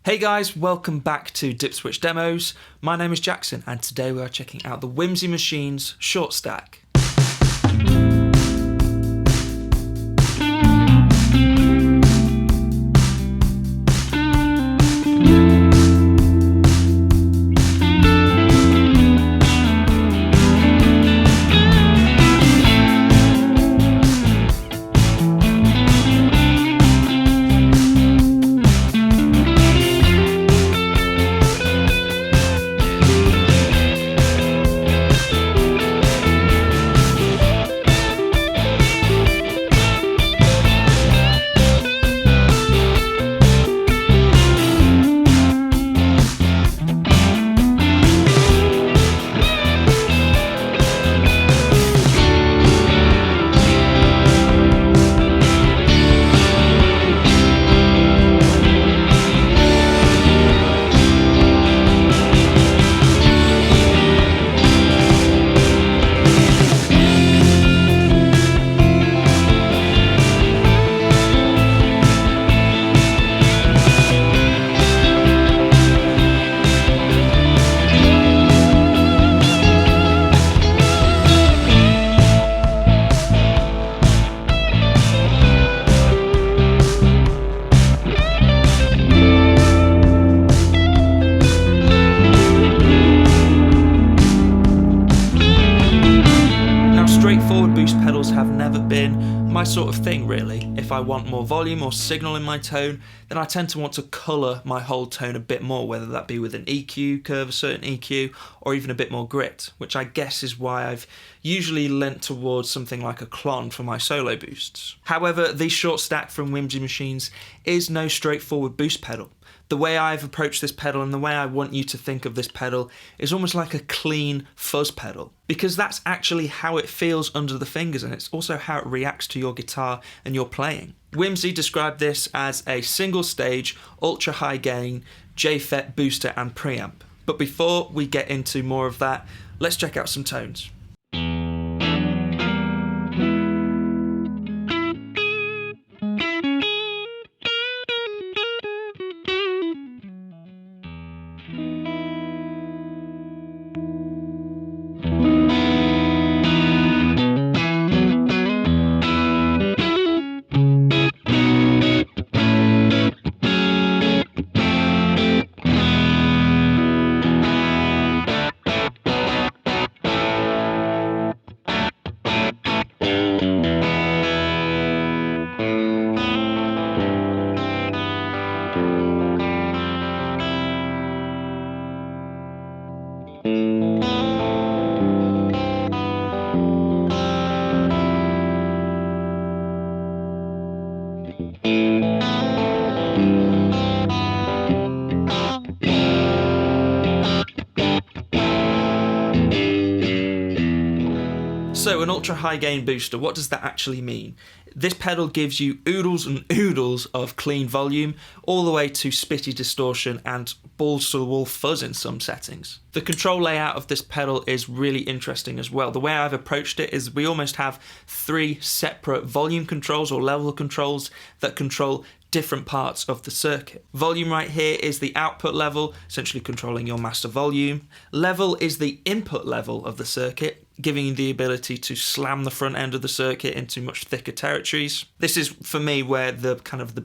Hey guys, welcome back to Dipswitch Demos. My name is Jackson and today we are checking out the Whimsy Machines Short Stack. Straightforward boost pedals have never been my sort of thing really. If I want more volume or signal in my tone, then I tend to want to colour my whole tone a bit more, whether that be with an EQ curve, a certain EQ, or even a bit more grit, which I guess is why I've usually lent towards something like a clon for my solo boosts. However, the Short Stack from Whimsy Machines is no straightforward boost pedal. The way I've approached this pedal and the way I want you to think of this pedal is almost like a clean fuzz pedal, because that's actually how it feels under the fingers and it's also how it reacts to your guitar and your playing. Whimsy described this as a single stage, ultra high gain, JFET booster and preamp. But before we get into more of that, let's check out some tones. So an ultra high gain booster, what does that actually mean? This pedal gives you oodles and oodles of clean volume, all the way to spitty distortion and balls to the wall fuzz in some settings. The control layout of this pedal is really interesting as well. The way I've approached it is we almost have three separate volume controls or level controls that control different parts of the circuit. Volume right here is the output level, essentially controlling your master volume. Level is the input level of the circuit, giving you the ability to slam the front end of the circuit into much thicker territories. This is, for me, where the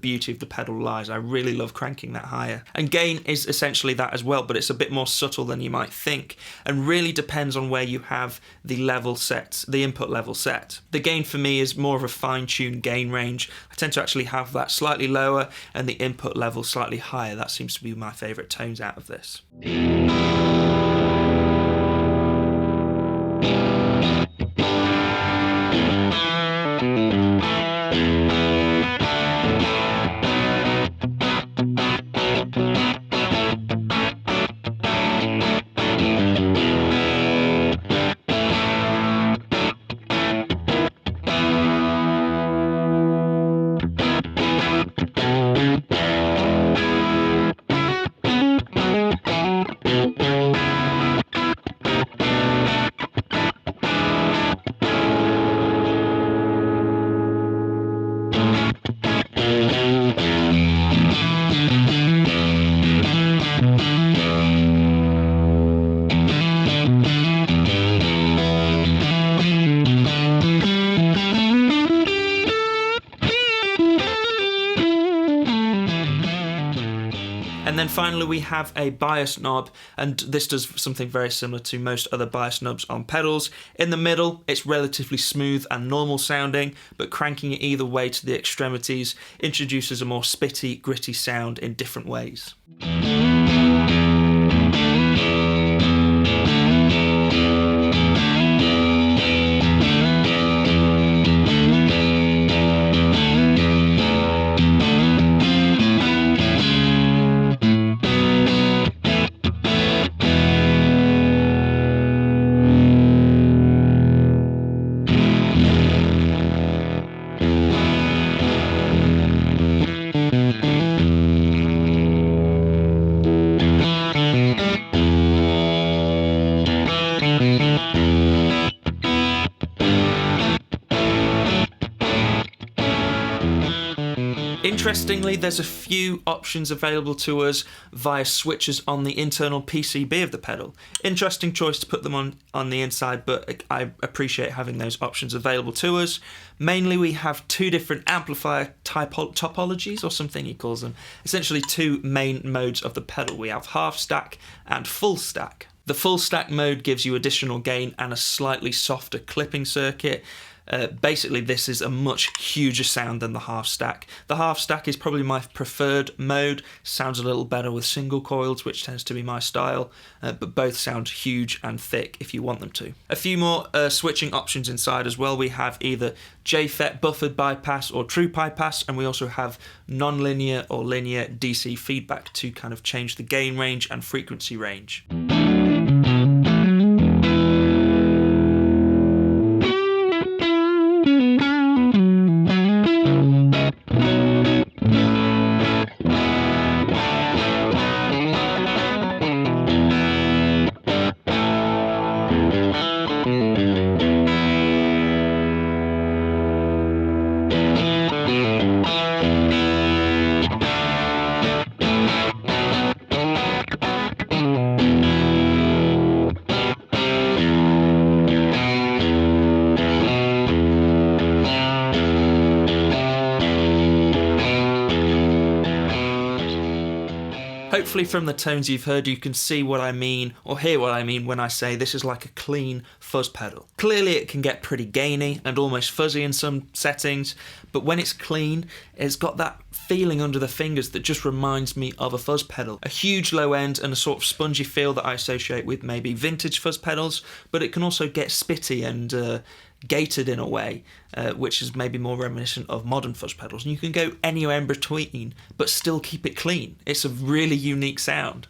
beauty of the pedal lies. I really love cranking that higher. And gain is essentially that as well, but it's a bit more subtle than you might think, and really depends on where you have the level set, the input level set. The gain for me is more of a fine-tuned gain range. I tend to actually have that slightly lower and the input level slightly higher. That seems to be my favourite tones out of this. And then finally we have a bias knob, and this does something very similar to most other bias knobs on pedals. In the middle, it's relatively smooth and normal sounding, but cranking it either way to the extremities introduces a more spitty, gritty sound in different ways. Interestingly, there's a few options available to us via switches on the internal PCB of the pedal. Interesting choice to put them on the inside, but I appreciate having those options available to us. Mainly we have two different amplifier topologies, or something he calls them. Essentially two main modes of the pedal. We have half stack and full stack. The full stack mode gives you additional gain and a slightly softer clipping circuit. Basically, this is a much huger sound than the half stack. The half stack is probably my preferred mode. Sounds a little better with single coils, which tends to be my style, but both sound huge and thick if you want them to. A few more switching options inside as well. We have either JFET buffered bypass or true bypass, and we also have non-linear or linear DC feedback to kind of change the gain range and frequency range. Hopefully from the tones you've heard you can see what I mean, or hear what I mean when I say this is like a clean fuzz pedal. Clearly it can get pretty gainy and almost fuzzy in some settings, but when it's clean, it's got that feeling under the fingers that just reminds me of a fuzz pedal. A huge low end and a sort of spongy feel that I associate with maybe vintage fuzz pedals, but it can also get spitty and gated in a way, which is maybe more reminiscent of modern fuzz pedals. And you can go anywhere in between, but still keep it clean. It's a really unique sound.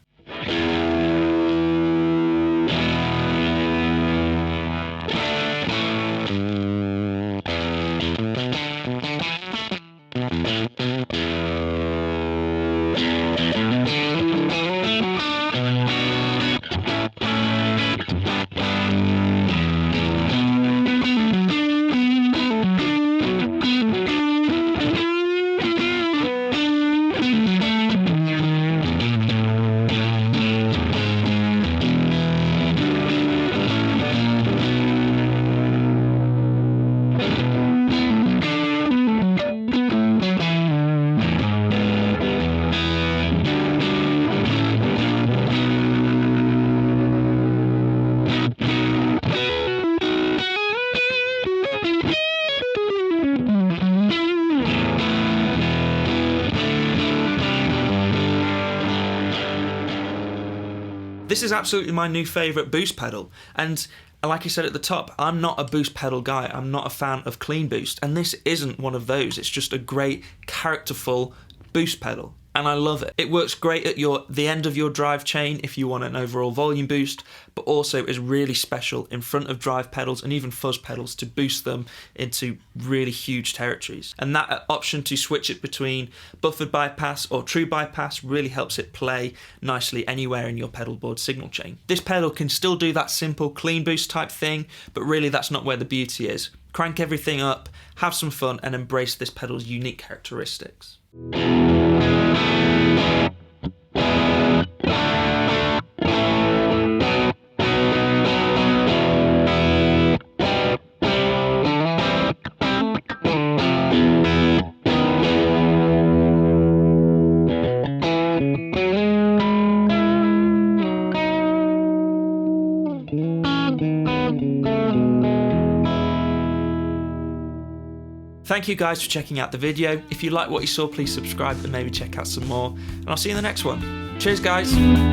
This is absolutely my new favourite boost pedal, and like I said at the top, I'm not a boost pedal guy. I'm not a fan of clean boost, and this isn't one of those. It's just a great, characterful boost pedal, and I love it. It works great at the end of your drive chain if you want an overall volume boost, but also is really special in front of drive pedals and even fuzz pedals to boost them into really huge territories. And that option to switch it between buffered bypass or true bypass really helps it play nicely anywhere in your pedal board signal chain. This pedal can still do that simple clean boost type thing, but really that's not where the beauty is. Crank everything up, have some fun, and embrace this pedal's unique characteristics. Thank you guys for checking out the video. If you like what you saw, please subscribe and maybe check out some more. And I'll see you in the next one. Cheers, guys.